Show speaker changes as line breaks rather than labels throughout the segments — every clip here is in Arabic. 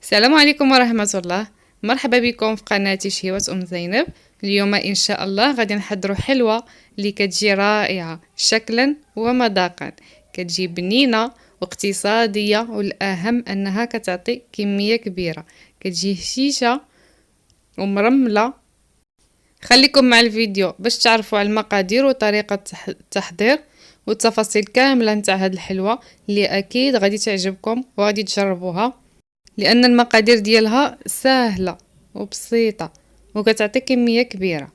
السلام عليكم ورحمة الله. مرحبا بكم في قناتي شهيوة زينب. اليوم إن شاء الله غادي نحضروا حلوة اللي كتجي رائعة شكلا ومذاقا، كتجي بنينة واقتصادية، والأهم أنها كتعطي كمية كبيرة، كتجي هشيشة ومرملة. خليكم مع الفيديو باش تعرفوا على المقادير وطريقة التحضير والتفاصيل كاملة نتاع هاد الحلوة اللي أكيد غادي تعجبكم وغادي تجربوها، لان المقادير ديالها سهله وبسيطه وكتعطي كميه كبيره.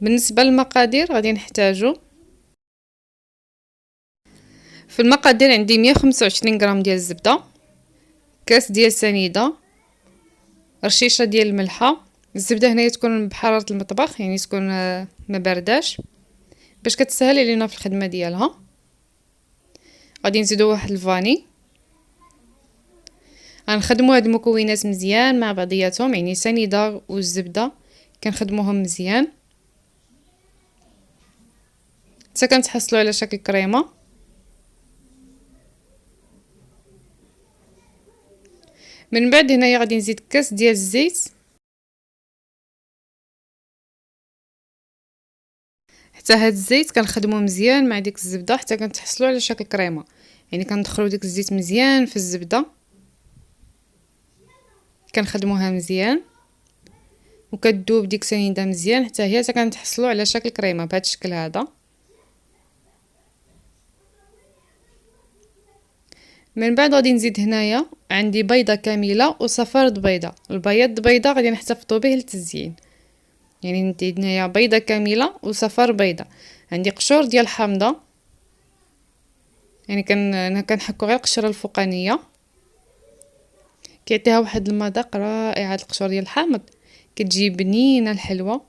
بالنسبه للمقادير غادي نحتاجو في المقادير عندي 125 غرام ديال الزبده، كاس ديال سنيده، رشيشه ديال الملحه. الزبده هنايا تكون بحراره المطبخ، يعني تكون ما بارداش باش كتسهل علينا في الخدمه ديالها. غادي نزيدو واحد الفاني. غنخدموا هاد المكونات مزيان مع بعضياتهم، يعني سنيده والزبده كنخدموهم مزيان حتى كنتحصلوا على شكل كريمه. من بعد هنايا غادي نزيد كاس ديال الزيت، حتى هاد الزيت كنخدموه مزيان مع ديك الزبده حتى كنتحصلوا على شكل كريمه، يعني كندخلوا ديك الزيت مزيان في الزبده، كنخدموها مزيان وكتذوب ديك سنيده مزيان حتى هي حتى كنتحصلوا على شكل كريمه بهذا الشكل هذا. من بعد غادي نزيد هنايا عندي بيضه كامله وصفارة بيضه. البياض بيضه غادي نحتفظوا به للتزيين، يعني ندير هنايا بيضه كامله وصفار بيضه. عندي قشور ديال حامضه، يعني انا كنحكو غير القشره الفوقانيه، كيعطيها واحد المذاق رائع. هاد القشور ديال الحامض كتجي بنينه الحلوه.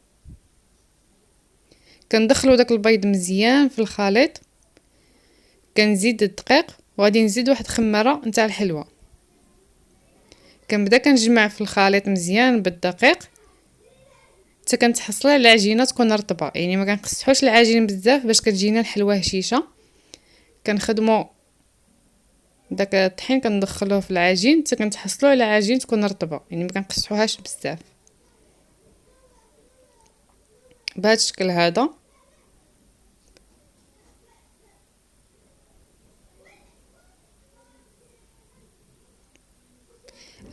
كندخلو داك البيض مزيان في الخليط، كنزيد الدقيق وغادي نزيد واحد خماره نتاع الحلوه. كنبدا كنجمع في الخليط مزيان بالدقيق حتى كنتحصل على العجينه تكون رطبه، يعني ما كنقصحوش العجين بزاف باش كتجينا الحلوه هشيشه. كنخدمو داك الطحين كندخلوه في العجين حتى كنتحصلوا على عجين تكون رطبه، يعني ما كنقصحوهاش بزاف بهذا الشكل هذا.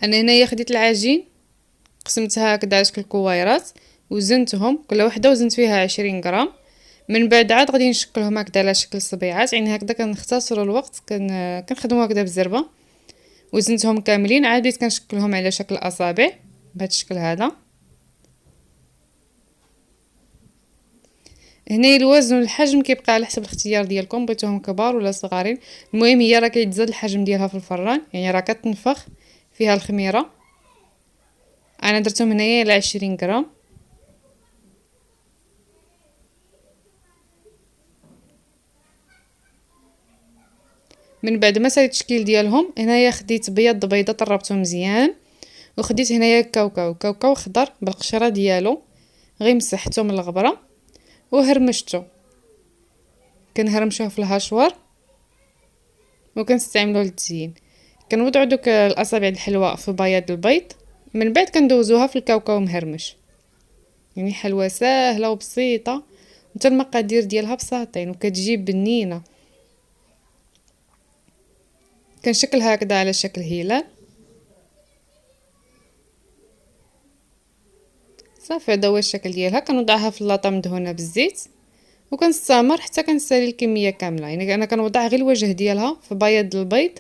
انا هنايا خديت العجين قسمتها هكذا على شكل كويرات وزنتهم، كل وحده وزنت فيها 20 غرام. من بعد عاد غادي نشكلهم هكذا على شكل صبيعات، يعني هكذا كنختصروا الوقت، كنخدموا هكذا بالزربه. وزنتهم كاملين، عاد بديت كنشكلهم على شكل اصابع بهذا الشكل هذا. هنا الوزن والحجم كيبقى على حسب الاختيار ديالكم، بغيتوهم كبار ولا صغارين. المهم هي راه كيتزاد الحجم ديالها في الفران، يعني راه كتنفخ فيها الخميره. انا درتهم هنايا على 20 غرام. من بعد ما ساليت التشكيل ديالهم هنايا خديت بيض بيضه طربته مزيان، وخديت هنايا كاوكاو خضر بالقشره ديالو، غير مسحته من الغبره وهرمشته. كنهرمشوه في الهاشوار وكنستعملوه للتزيين. كنوضعوا دوك الاصابع الحلوه في بياض البيض، من بعد كندوزوها في الكاوكاو مهرمش. يعني حلوه سهله وبسيطه، وحتى المقادير ديالها بساطين وكتجي بنينه. كنشكل هكذا على شكل هلال. صافي هذا هو الشكل ديالها. كنوضعها في اللاطه مدهونه بالزيت وكنستمر حتى كنسالي الكميه كامله، يعني انا كنوضع غير الوجه ديالها في بياض البيض،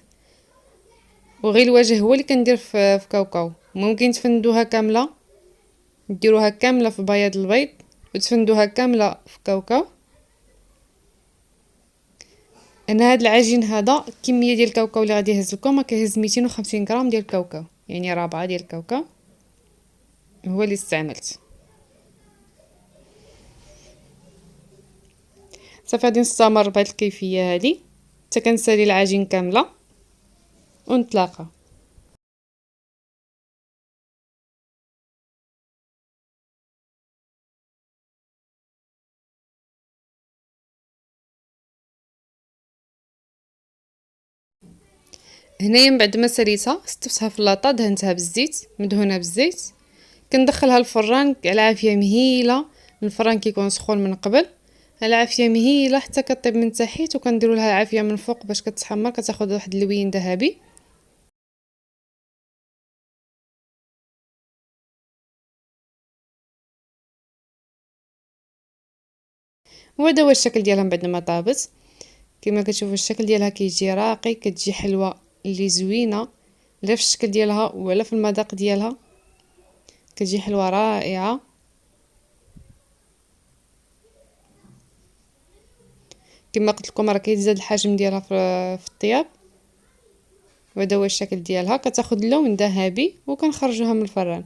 وغير الوجه هو اللي كندير في كاوكاو. ممكن تفندوها كامله، ديروها كامله في بياض البيض وتفندوها كامله في كاوكاو. انا هاد العجين هذا الكميه ديال الكاوكاو اللي غادي يهز لكم كيهز 250 غرام ديال الكاوكاو، يعني رابعه ديال الكاوكاو هو اللي استعملت. صافي غادي نستمر بهاد الكيفيه هذه حتى كنسالي العجين كامله ونتلاقى. هنايا من بعد ما سريتها استفتها في لاطا، دهنتها بالزيت، مدهونه بالزيت. كندخلها الفران على عافيه مهيله. الفران كيكون سخون من قبل، على عافيه مهيله حتى كطيب من تحت، وكنديروا لها العافيه من فوق باش كتحمر، كتاخذ واحد اللوين ذهبي. وهذا هو الشكل ديالها من بعد ما طابت. كما كتشوفوا الشكل ديالها كيجي راقي، كتجي حلوه اللي زوينه، لا في الشكل ديالها ولا في المذاق ديالها، كتجي حلوه رائعه. كما قلت لكم راه كيتزاد الحجم ديالها في الطياب. وهذا هو الشكل ديالها، كتاخذ اللون ذهبي وكنخرجوها من الفران.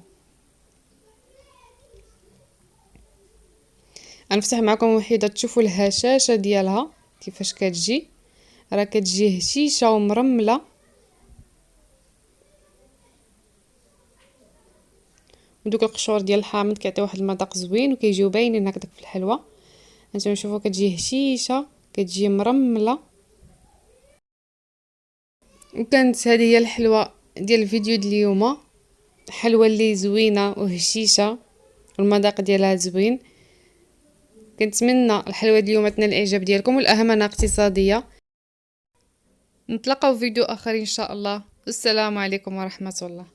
غنفتح معكم وحيده تشوفوا الهشاشه ديالها كيفاش كتجي، راه كتجي هشيشه ومرمله. ودوك القشور ديال الحامض كيعطيو واحد المذاق زوين وكيجيو باينين هكذاك في الحلوه. هانتوما شوفوا كتجي هشيشه، كتجي مرمله. وكانت هذه هي الحلوه ديال الفيديو ديال اليوم، حلوه اللي زوينه وهشيشه والمذاق ديالها زوين. كنتمنى الحلوه ديال اليوم تنال الاعجاب ديالكم، والاهم انها اقتصاديه. نتلاقاو في فيديو اخر ان شاء الله. السلام عليكم ورحمه الله.